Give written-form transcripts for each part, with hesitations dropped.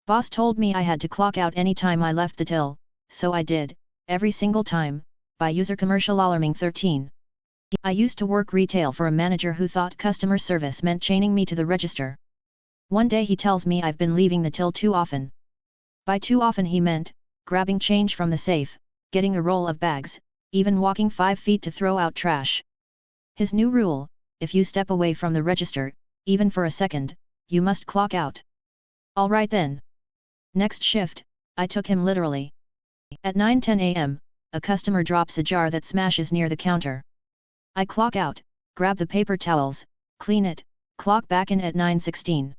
Boss told me I had to clock out any time I left the till, so I did, every single time, by user commercial alarming 13. I used to work retail for a manager who thought customer service meant chaining me to the register. One day he tells me I've been leaving the till too often. By too often he meant, grabbing change from the safe, getting a roll of bags, even walking 5 feet to throw out trash. His new rule, if you step away from the register, even for a second, you must clock out. Alright then. Next shift, I took him literally. At 9:10 a.m., a customer drops a jar that smashes near the counter. I clock out, grab the paper towels, clean it, clock back in at 9:16.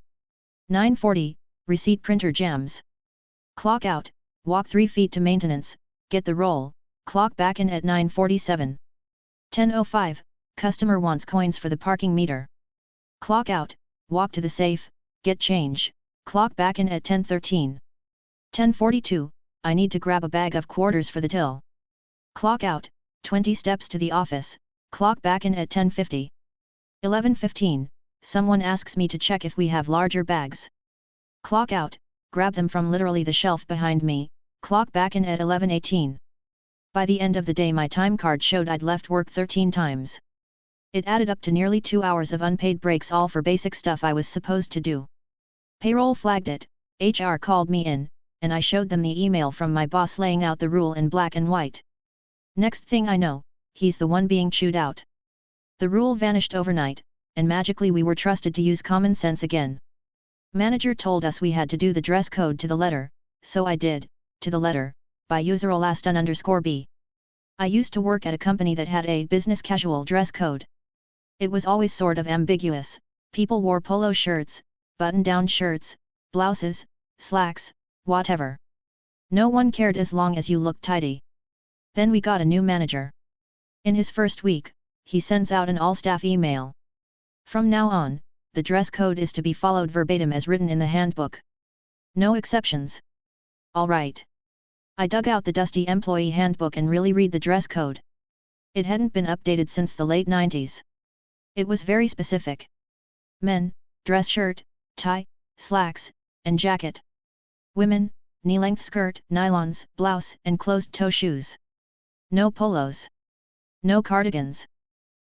9:40, receipt printer jams. Clock out, walk 3 feet to maintenance, get the roll, clock back in at 9:47. 10:05, customer wants coins for the parking meter. Clock out, walk to the safe, get change, clock back in at 10:13. 10:42, I need to grab a bag of quarters for the till. Clock out, 20 steps to the office, clock back in at 10:50. 11:15, someone asks me to check if we have larger bags. Clock out, grab them from literally the shelf behind me, clock back in at 11:18. By the end of the day my time card showed I'd left work 13 times. It added up to nearly 2 hours of unpaid breaks, all for basic stuff I was supposed to do. Payroll flagged it, HR called me in, and I showed them the email from my boss laying out the rule in black and white. Next thing I know, he's the one being chewed out. The rule vanished overnight, and magically we were trusted to use common sense again. Manager told us we had to do the dress code to the letter, so I did, to the letter, by user _B. I used to work at a company that had a business casual dress code. It was always sort of ambiguous, people wore polo shirts, button-down shirts, blouses, slacks, whatever. No one cared as long as you looked tidy. Then we got a new manager. In his first week, he sends out an all-staff email. From now on, the dress code is to be followed verbatim as written in the handbook. No exceptions. All right. I dug out the dusty employee handbook and really read the dress code. It hadn't been updated since the late 90s. It was very specific. Men, dress shirt, tie, slacks, and jacket. Women, knee-length skirt, nylons, blouse, and closed-toe shoes. No polos. No cardigans.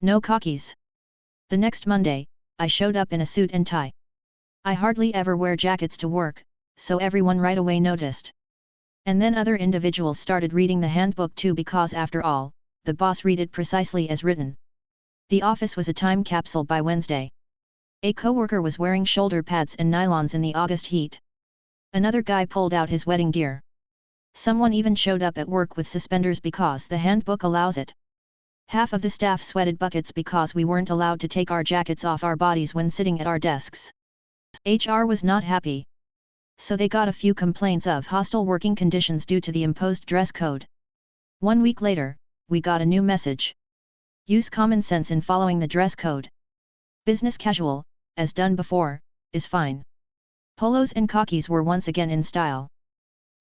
No khakis. The next Monday, I showed up in a suit and tie. I hardly ever wear jackets to work, so everyone right away noticed. And then other individuals started reading the handbook too, because after all, the boss read it precisely as written. The office was a time capsule by Wednesday. A coworker was wearing shoulder pads and nylons in the August heat. Another guy pulled out his wedding gear. Someone even showed up at work with suspenders because the handbook allows it. Half of the staff sweated buckets because we weren't allowed to take our jackets off our bodies when sitting at our desks. HR was not happy. So they got a few complaints of hostile working conditions due to the imposed dress code. 1 week later, we got a new message. Use common sense in following the dress code. Business casual, as done before, is fine. Polos and khakis were once again in style.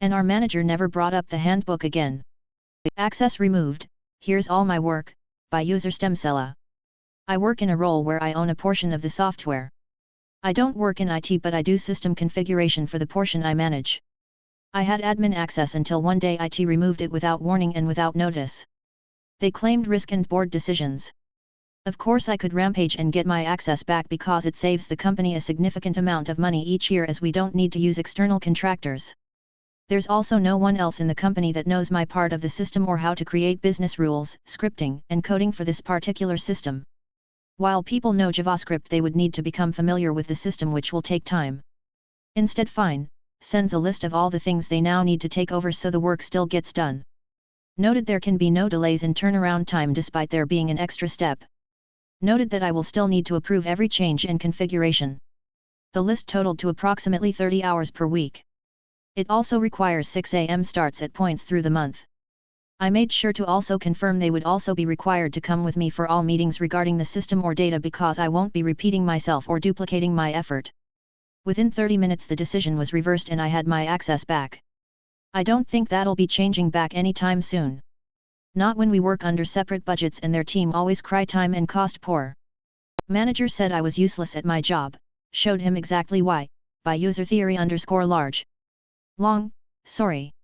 And our manager never brought up the handbook again. Access removed, here's all my work, by user Stemcella. I work in a role where I own a portion of the software. I don't work in IT, but I do system configuration for the portion I manage. I had admin access until one day IT removed it without warning and without notice. They claimed risk and board decisions. Of course I could rampage and get my access back because it saves the company a significant amount of money each year, as we don't need to use external contractors. There's also no one else in the company that knows my part of the system or how to create business rules, scripting, and coding for this particular system. While people know JavaScript, they would need to become familiar with the system, which will take time. Instead, Fine sends a list of all the things they now need to take over so the work still gets done. Noted there can be no delays in turnaround time despite there being an extra step. Noted that I will still need to approve every change in configuration. The list totaled to approximately 30 hours per week. It also requires 6 a.m. starts at points through the month. I made sure to also confirm they would also be required to come with me for all meetings regarding the system or data, because I won't be repeating myself or duplicating my effort. Within 30 minutes the decision was reversed and I had my access back. I don't think that'll be changing back anytime soon. Not when we work under separate budgets and their team always cry time and cost poor. Manager said I was useless at my job, showed him exactly why, by user theory _large, Long, sorry.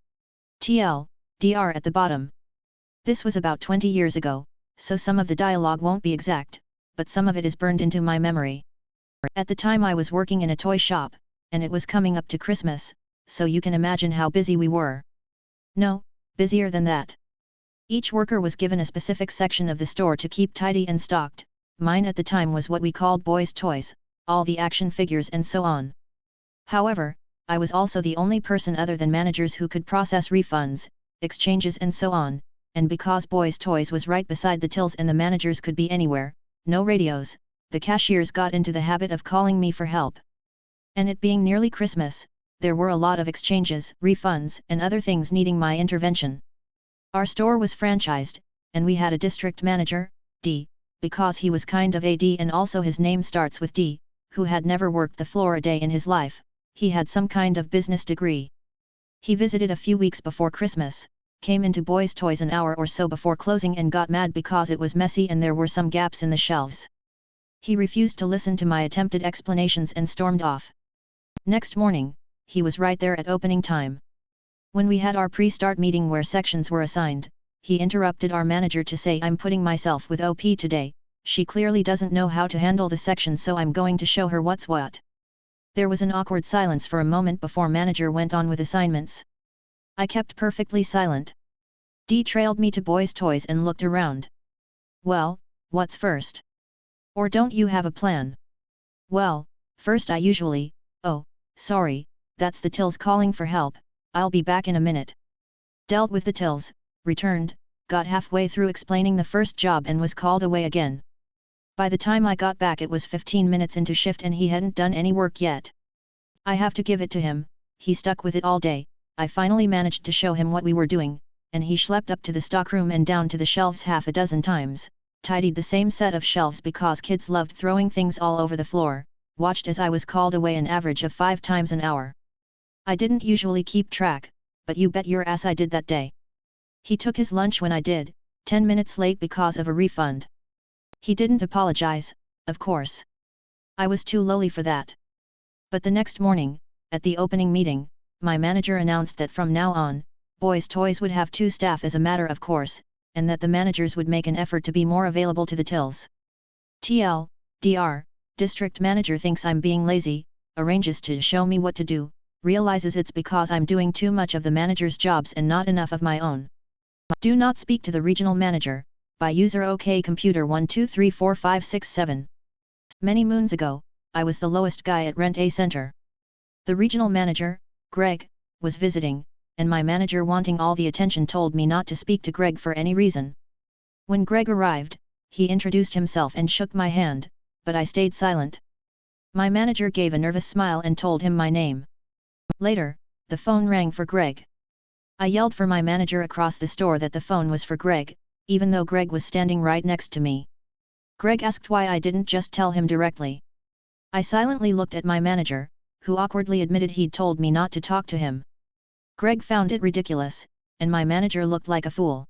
Dr at the bottom. This was about 20 years ago, so some of the dialogue won't be exact, but some of it is burned into my memory. At the time I was working in a toy shop, and it was coming up to Christmas, so you can imagine how busy we were. No, busier than that. Each worker was given a specific section of the store to keep tidy and stocked. Mine at the time was what we called boys' toys, all the action figures and so on. However, I was also the only person other than managers who could process refunds, exchanges and so on, and because boys' toys was right beside the tills and the managers could be anywhere, no radios, the cashiers got into the habit of calling me for help. And it being nearly Christmas, there were a lot of exchanges, refunds and other things needing my intervention. Our store was franchised, and we had a district manager, D, because he was kind of a D and also his name starts with D, who had never worked the floor a day in his life. He had some kind of business degree. He visited a few weeks before Christmas, came into Boys' Toys an hour or so before closing and got mad because it was messy and there were some gaps in the shelves. He refused to listen to my attempted explanations and stormed off. Next morning, he was right there at opening time. When we had our pre-start meeting where sections were assigned, he interrupted our manager to say, "I'm putting myself with OP today, she clearly doesn't know how to handle the section, so I'm going to show her what's what." There was an awkward silence for a moment before manager went on with assignments. I kept perfectly silent. D trailed me to Boys' Toys and looked around. "Well, what's first? Or don't you have a plan?" "Well, first I usually, oh, sorry, that's the tills calling for help, I'll be back in a minute." Dealt with the tills, returned, got halfway through explaining the first job and was called away again. By the time I got back it was 15 minutes into shift and he hadn't done any work yet. I have to give it to him, he stuck with it all day. I finally managed to show him what we were doing, and he schlepped up to the stockroom and down to the shelves half a dozen times, tidied the same set of shelves because kids loved throwing things all over the floor, watched as I was called away an average of 5 times an hour. I didn't usually keep track, but you bet your ass I did that day. He took his lunch when I did, 10 minutes late because of a refund. He didn't apologize, of course. I was too lowly for that. But the next morning, at the opening meeting, my manager announced that from now on, Boys' Toys would have 2 staff as a matter of course, and that the managers would make an effort to be more available to the tills. Dr. District manager thinks I'm being lazy, arranges to show me what to do, realizes it's because I'm doing too much of the manager's jobs and not enough of my own. Do not speak to the regional manager, by user OK Computer 12345667. Many moons ago, I was the lowest guy at Rent A Center. The regional manager, Greg, was visiting, and my manager wanting all the attention told me not to speak to Greg for any reason. When Greg arrived, he introduced himself and shook my hand, but I stayed silent. My manager gave a nervous smile and told him my name. Later, the phone rang for Greg. I yelled for my manager across the store that the phone was for Greg, even though Greg was standing right next to me. Greg asked why I didn't just tell him directly. I silently looked at my manager, who awkwardly admitted he'd told me not to talk to him. Greg found it ridiculous, and my manager looked like a fool.